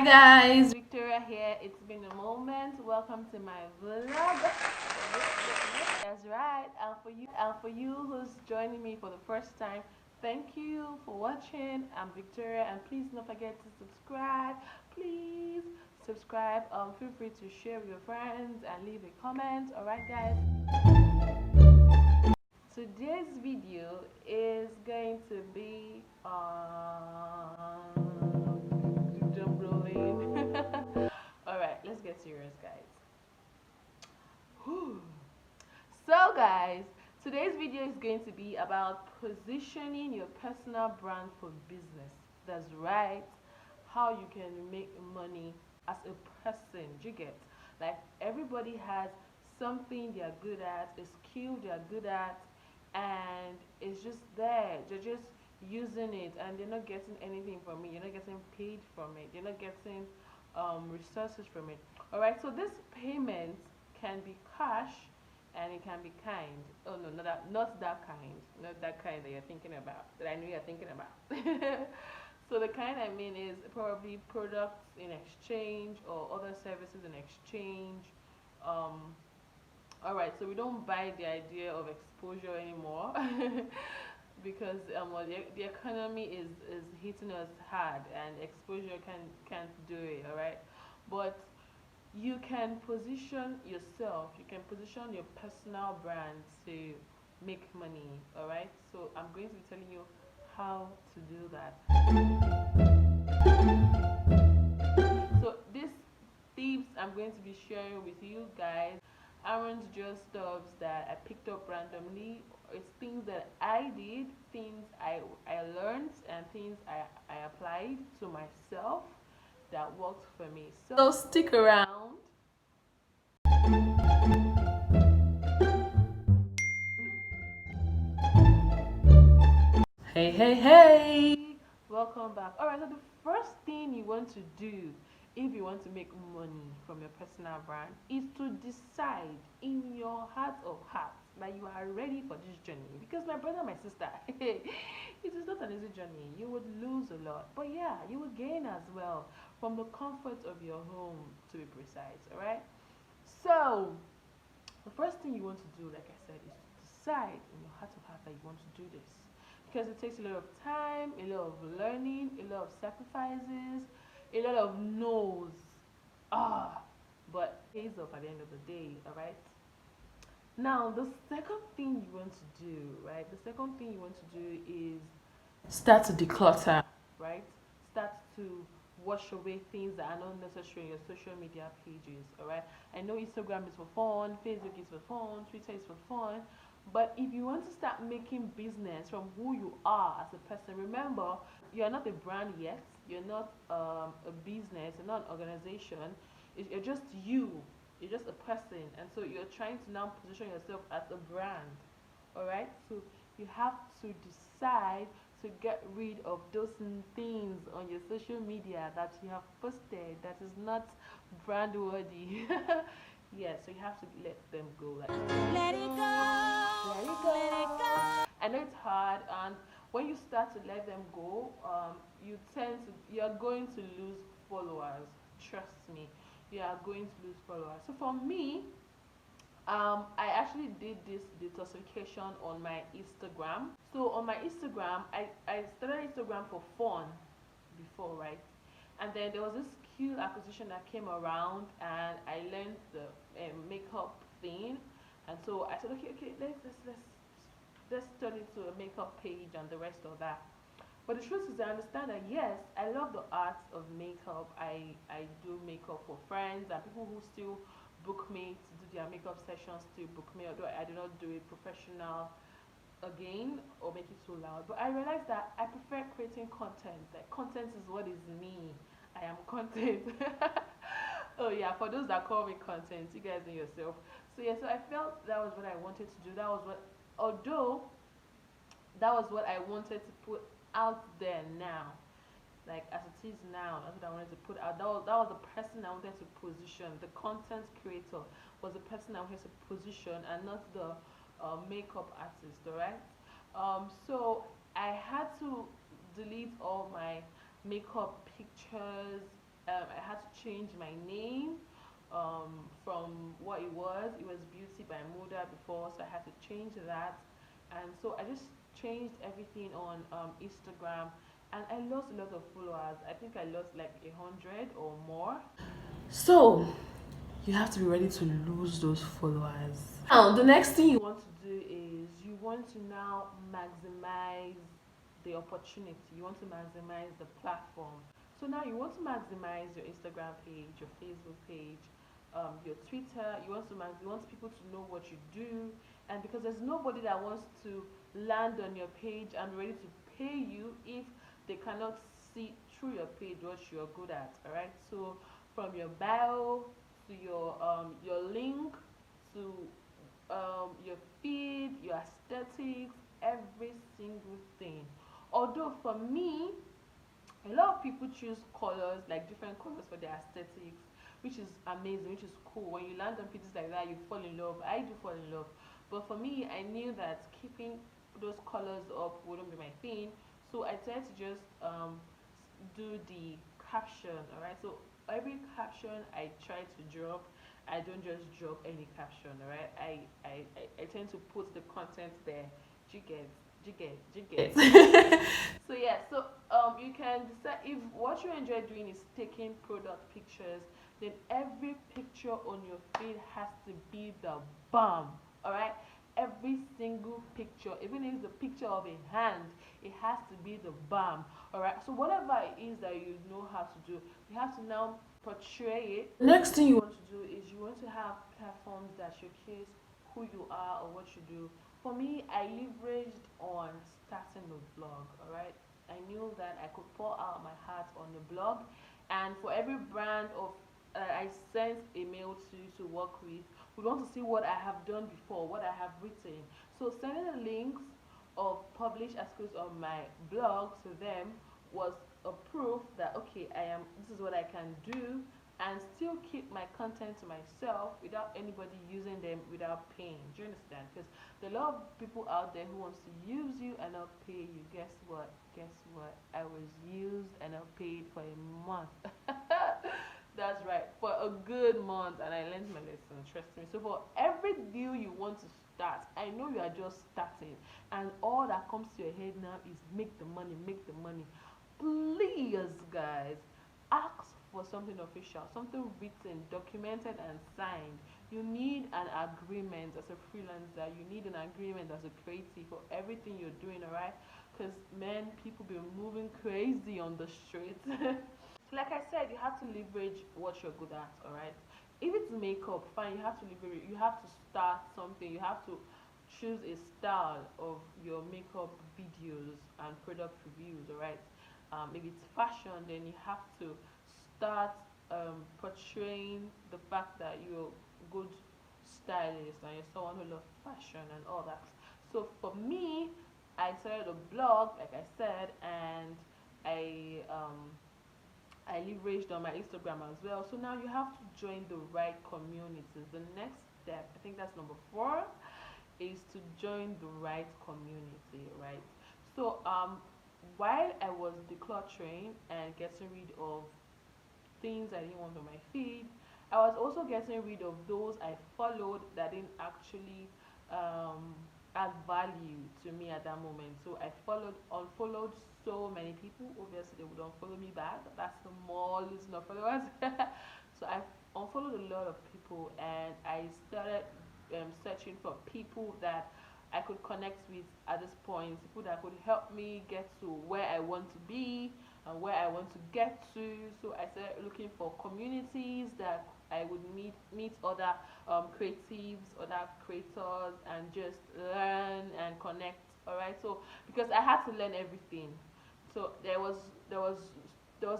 Guys, Victoria here. It's been a moment. Welcome to my vlog. That's right. And for you who's joining me for the first time, thank you for watching. I'm Victoria, and please don't forget to subscribe. Please subscribe. Feel free to share with your friends and leave a comment. All right, guys. Today's video is going to be drum rolling. All right, let's get serious, guys. Whew. So, guys, today's video is going to be about positioning your personal brand for business. That's right. How you can make money as a person. Do you get? Like, everybody has something they're good at, a skill they're good at, and it's just there. They're just using it, and they're not getting anything from it. You're not getting paid from it. You're not getting resources from it. All right. So this payment can be cash, and it can be kind. Oh no, not that kind. Not that kind that you're thinking about. That I know you're thinking about. So the kind I mean is probably products in exchange or other services in exchange. Um, all right, so we don't buy the idea of exposure anymore because well, the economy is hitting us hard, and exposure can't do it. All right, but you can position yourself. You can position your personal brand to make money. All right, so I'm going to be telling you how to do that. So these tips I'm going to be sharing with you guys aren't just stuff that I picked up randomly. It's things that I did, things I learned, and things I applied to myself that worked for me. So stick around. Hey, welcome back. All right, so the first thing you want to do if you want to make money from your personal brand is to decide in your heart of hearts that you are ready for this journey. Because my brother, my sister, it is not an easy journey. You would lose a lot, but yeah, you will gain as well from the comfort of your home, to be precise. All right, so the first thing you want to do, like I said, is to decide in your heart of heart that you want to do this, because it takes a lot of time, a lot of learning, a lot of sacrifices, a lot of no's. But it pays off at the end of the day. All right, now the second thing you want to do, right, the second thing you want to do is start to declutter, right? Start to wash away things that are not necessary in your social media pages. All right, I know Instagram is for fun, Facebook is for fun, Twitter is for fun, but if you want to start making business from who you are as a person, remember, you're not a brand yet. You're not a business. You're not an organization. You're just you. You're just a person, and so you're trying to now position yourself as a brand. All right, so you have to decide to get rid of those things on your social media that you have posted that is not brand worthy. Yeah, so you have to let them go. Like, let it go, let it go, let it go. I know it's hard, and when you start to let them go, you're going to lose followers. Trust me, you are going to lose followers. So for me, I actually did this detoxification on my Instagram. So on my Instagram, I started Instagram for fun before, right? And then there was this skill acquisition that came around, and I learned the makeup thing. And so I said, okay, let's turn it to a makeup page and the rest of that. But the truth is, I understand that yes, I love the art of makeup. I do makeup for friends and people who still book me to do their makeup sessions. Still book me, although I do not do it professional again or make it so loud. But I realized that I prefer creating content. Like, content is what is me. I am content. Oh yeah, for those that call me content, you guys know yourself. So yeah, so I felt that was what I wanted to do. That was what, although that was what I wanted to put out there now. Like, as it is now, that's what I wanted to put out. That was the person I wanted to position. The content creator was the person I wanted to position, and not the makeup artist. Alright. So I had to delete all my makeup pictures, I had to change my name from what it was. It was Beauty by Muda before, so I had to change that. And so I just changed everything on Instagram, and I lost a lot of followers. I think I lost like 100 or more. So you have to be ready to lose those followers. Now, the next thing you want to do is you want to now maximize the opportunity. You want to maximize the platform. So now you want to maximize your Instagram page, your Facebook page, your Twitter. You want people to know what you do, and because there's nobody that wants to land on your page and ready to pay you if they cannot see through your page what you're good at. All right. So from your bio to your link to your feed, your aesthetics, every single thing. Although for me, a lot of people choose colors, like different colors for their aesthetics, which is amazing, which is cool. When you land on pieces like that, you fall in love. I do fall in love. But for me, I knew that keeping those colors up wouldn't be my thing. So I tried to just do the caption, alright? So every caption I try to drop, I don't just drop any caption, alright? I tend to put the content there. Jigget, jigget. So yeah, so you can decide if what you enjoy doing is taking product pictures, then every picture on your feed has to be the bomb. Alright? Every single picture, even if it's a picture of a hand, it has to be the bomb. Alright, so whatever it is that you know how to do, you have to now portray it. The next thing you want to do is you want to have platforms that showcase who you are or what you do. For me, I leveraged on starting a blog. Alright, I knew that I could pour out my heart on the blog, and for every brand of I sent a mail to work with, we want to see what I have done before, what I have written. So sending the links of published articles on my blog to them was a proof that okay, this is what I can do and still keep my content to myself without anybody using them without paying. Do you understand? Because there are a lot of people out there who wants to use you and not pay you. Guess what? Guess what? I was used and not paid for a month. That's right, for a good month, and I learned my lesson. Trust me. So for every deal you want to start, I know you are just starting, and all that comes to your head now is make the money, make the money. Please, guys, ask for something official, something written, documented, and signed. You need an agreement as a freelancer. You need an agreement as a creative for everything you're doing. All right, because man, people be moving crazy on the streets. Like I said, you have to leverage what you're good at, all right? If it's makeup, fine, you have to leverage, you have to start something, you have to choose a style of your makeup videos and product reviews, all right? If it's fashion, then you have to start portraying the fact that you're a good stylist and you're someone who loves fashion and all that. So for me, I started a blog, like I said, and I leveraged on my Instagram as well. So now you have to join the right communities. The next step, I think that's number 4, is to join the right community, right? So while I was decluttering and getting rid of things I didn't want on my feed, I was also getting rid of those I followed that didn't actually um, add value to me at that moment. So I unfollowed so many people. Obviously, they would unfollow me back. That's the more losing of followers. So I unfollowed a lot of people, and I started searching for people that I could connect with at this point, people that could help me get to where I want to be and where I want to get to. So I started looking for communities that I would meet other creatives, other creators, and just learn and connect. All right. So because I had to learn everything, so there was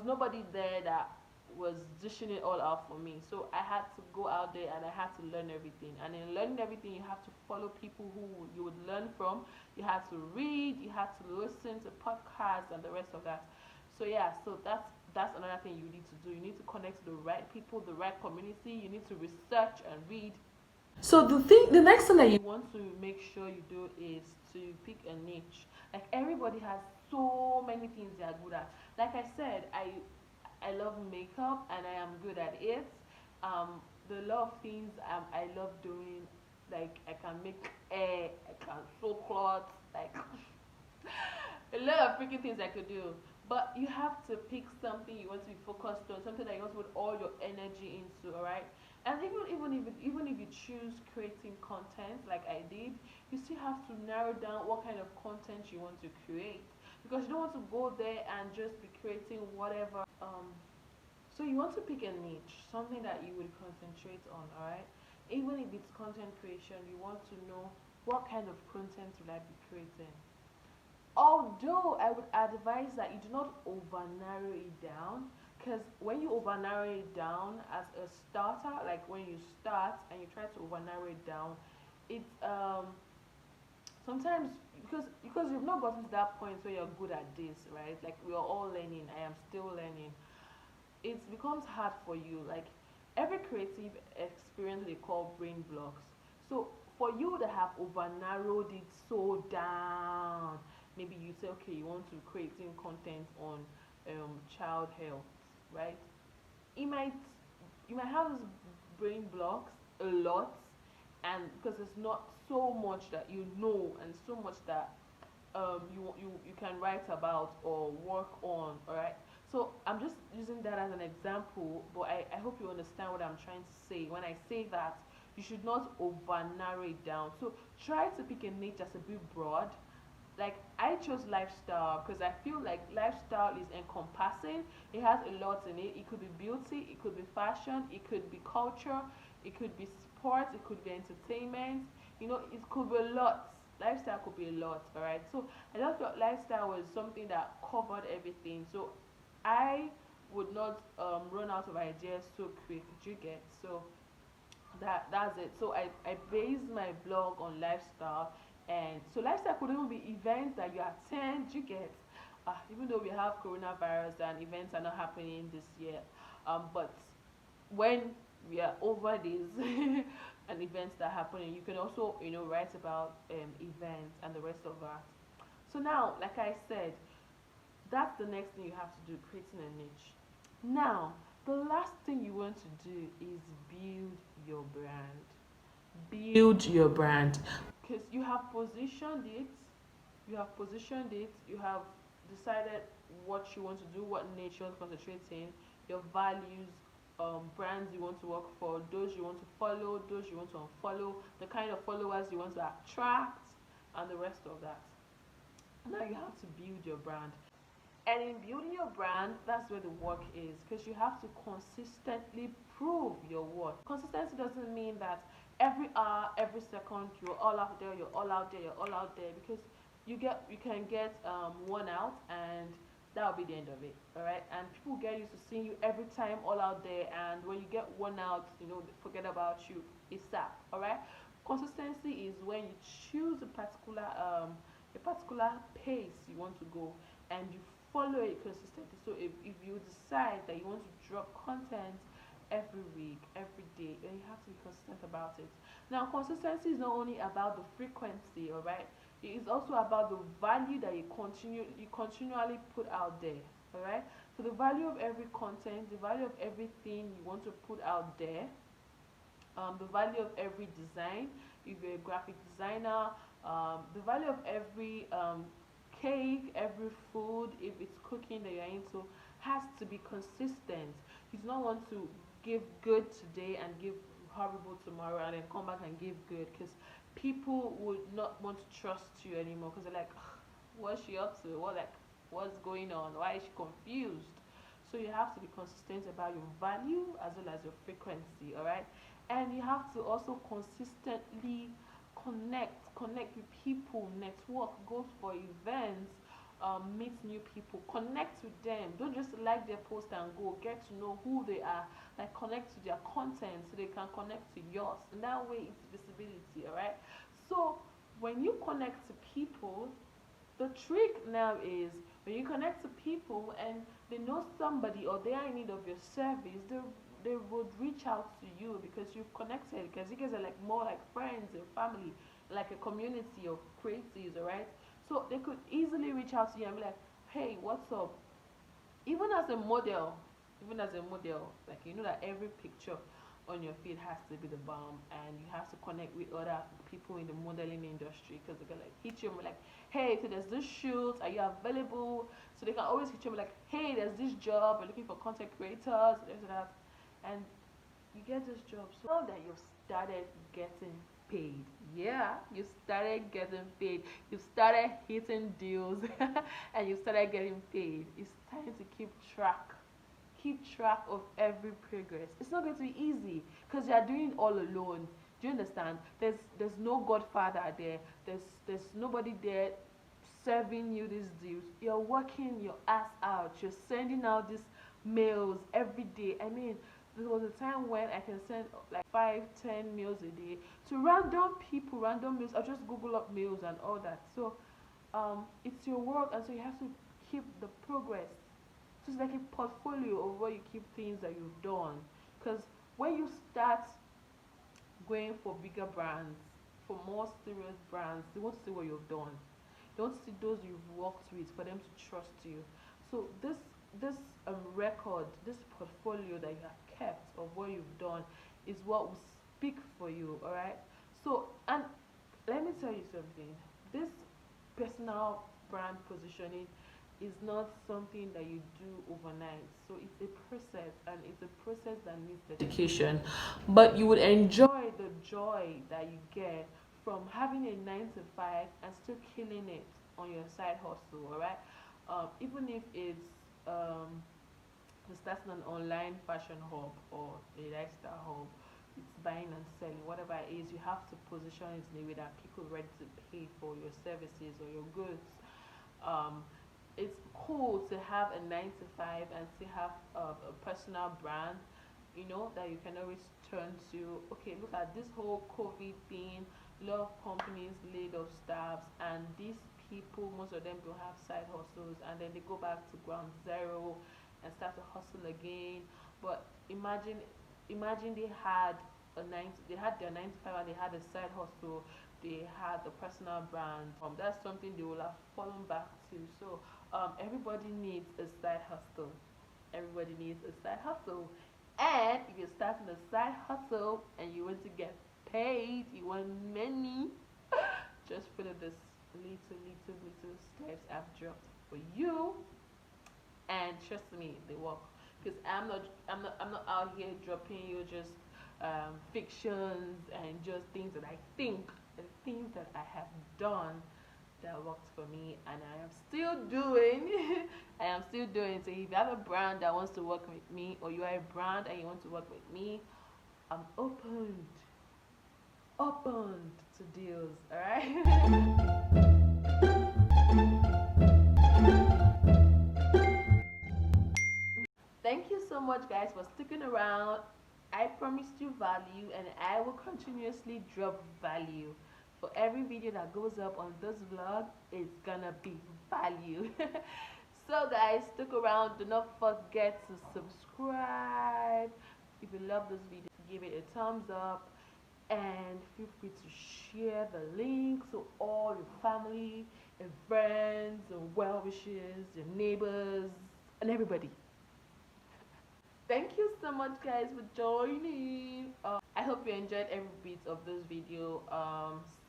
nobody there that was dishing it all out for me. So I had to go out there and I had to learn everything. And in learning everything, you have to follow people who you would learn from. You have to read, you have to listen to podcasts and the rest of that. So yeah, so that's another thing you need to do. You need to connect to the right people, the right community. You need to research and read. So the next thing that you want to make sure you do is to pick a niche. Like everybody has so many things they are good at. Like I said, I love makeup and I am good at it. The lot of things I love doing, like I can make hair, I can sew clothes, like a lot of freaking things I could do. But you have to pick something you want to be focused on, something that you want to put all your energy into, alright? And even if you choose creating content like I did, you still have to narrow down what kind of content you want to create. Because you don't want to go there and just be creating whatever. So you want to pick a niche, something that you would concentrate on, alright? Even if it's content creation, you want to know what kind of content will I be creating. Although I would advise that you do not over narrow it down, because when you over narrow it down as a starter, like when you start and you try to over narrow it down, it's sometimes because you've not gotten to that point where you're good at this, right? Like we are all learning. I am still learning. It becomes hard for you. Like every creative experience they call brain blocks. So for you to have over narrowed it so down, maybe you say okay, you want to creating content on child health, right? It might you might have these brain blocks a lot, and because it's not so much that you know and so much that you can write about or work on, all right? So I'm just using that as an example, but I hope you understand what I'm trying to say when I say that you should not over narrow it down. So try to pick a niche that's a bit broad. Like I chose lifestyle because I feel like lifestyle is encompassing. It has a lot in it. It could be beauty, it could be fashion, it could be culture, it could be sports, it could be entertainment. You know, it could be a lot. Lifestyle could be a lot, alright? So I just thought lifestyle was something that covered everything. So I would not run out of ideas so quick. Do you get? So that's it. So I based my blog on lifestyle, and so lifestyle could even be events that you attend. You get, even though we have coronavirus and events are not happening this year, but when we are over these and events that are happening, you can also write about events and the rest of that. So now, like I said, that's the next thing you have to do, creating a niche. Now, the last thing you want to do is build your brand. Build your brand. Because you have positioned it, you have decided what you want to do, what niche you want to concentrate in, your values, brands you want to work for, those you want to follow, those you want to unfollow, the kind of followers you want to attract, and the rest of that. Now you have to build your brand. And in building your brand, that's where the work is because you have to consistently prove your worth. Consistency doesn't mean that every hour, every second, you're all out there, you're all out there, you're all out there because you can get worn out and that'll be the end of it. All right, and people get used to seeing you every time all out there, and when you get worn out, they forget about you. It's that. All right, consistency is when you choose a particular pace you want to go and you follow it consistently. So if you decide that you want to drop content every week, every day, then you have to be consistent about it. Now, consistency is not only about the frequency, all right? It is also about the value that you continually put out there, all right? So the value of every content, the value of everything you want to put out there, the value of every design, if you're a graphic designer, the value of every cake, every food, if it's cooking that you're into, has to be consistent. You do not want to give good today and give horrible tomorrow and then come back and give good because people would not want to trust you anymore because they're like, what's she up to? What's going on? Why is she confused? So you have to be consistent about your value as well as your frequency, all right? And you have to also consistently connect with people, network, go for events, meet new people, connect with them. Don't just like their post and go. Get to know who they are, like connect to their content so they can connect to yours. And that way it's visibility, all right? So when you connect to people, the trick now is when you connect to people and they know somebody or they are in need of your service, they would reach out to you because you've connected, because you guys are like more like friends and family, like a community of creatives, alright? So they could easily reach out to you and be like, hey, what's up? Even as a model, even as a model, like you know that every picture on your feed has to be the bomb, and you have to connect with other people in the modeling industry, because they can like hit you and be like, hey, so there's this shoot, are you available? So they can always hit you and be like, hey, there's this job, we're looking for content creators, there's that, and you get this job. So now that you've started getting paid, yeah, you started getting paid, you started hitting deals, and you started getting paid, it's time to keep track of every progress. It's not going to be easy because you are doing it all alone. Do you understand? There's no godfather there. There's nobody there serving you these deals. You're working your ass out. You're sending out these mails every day. I mean, there was a time when I can send like 5, 10 mails a day to random people, random mails. I'll just Google up mails and all that. So it's your work, and so you have to keep the progress. So it's like a portfolio of where you keep things that you've done. Because when you start going for bigger brands, for more serious brands, they want to see what you've done. They want to see those you've worked with for them to trust you. So this record, this portfolio that you have kept of what you've done is what will speak for you. All right. So, and let me tell you something. This personal brand positioning is not something that you do overnight. So it's a process, and it's a process that needs dedication. But you would enjoy the joy that you get from having a 9 to 5 and still killing it on your side hustle, all right? Even if it's starting an online fashion hub or a lifestyle hub, it's buying and selling, whatever it is, you have to position it in a way that people are ready to pay for your services or your goods. Um, it's cool to have a 9 to 5 and to have a personal brand, that you can always turn to. Okay, look at this whole COVID thing. A lot of companies laid off staffs, and these people, most of them don't have side hustles, and then they go back to ground zero and start to hustle again. But imagine they had their 9 to 5 and they had a side hustle, they had the personal brand. That's something they will have fallen back to. So everybody needs a side hustle. Everybody needs a side hustle. And if you're starting a side hustle and you want to get paid, you want money, just follow this little steps I've dropped for you, and trust me, they work. Because I'm not out here dropping you just fictions and just things that I think, and things that I have done that worked for me, and I am still doing. I am still doing. So if you have a brand that wants to work with me, or you are a brand and you want to work with me, I'm opened to deals. All right. Thank you so much, guys, for sticking around. I promised you value, and I will continuously drop value. For every video that goes up on this vlog, it's gonna be value. So, guys, stick around. Do not forget to subscribe. If you love this video, give it a thumbs up, and feel free to share the link to all your family and friends and well wishers, your neighbors, and everybody. Thank you so much, guys, for joining. I hope you enjoyed every bit of this video.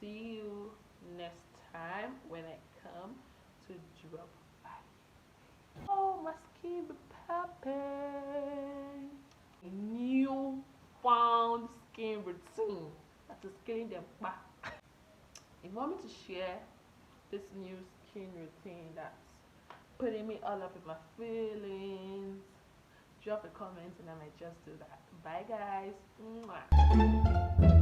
See you next time when I come to drop by. Oh, my skin be popping. A new found skin routine that is killing them back. If you want me to share this new skin routine that's putting me all up in my feelings, drop a comment and I might just do that. Bye, guys. Mwah.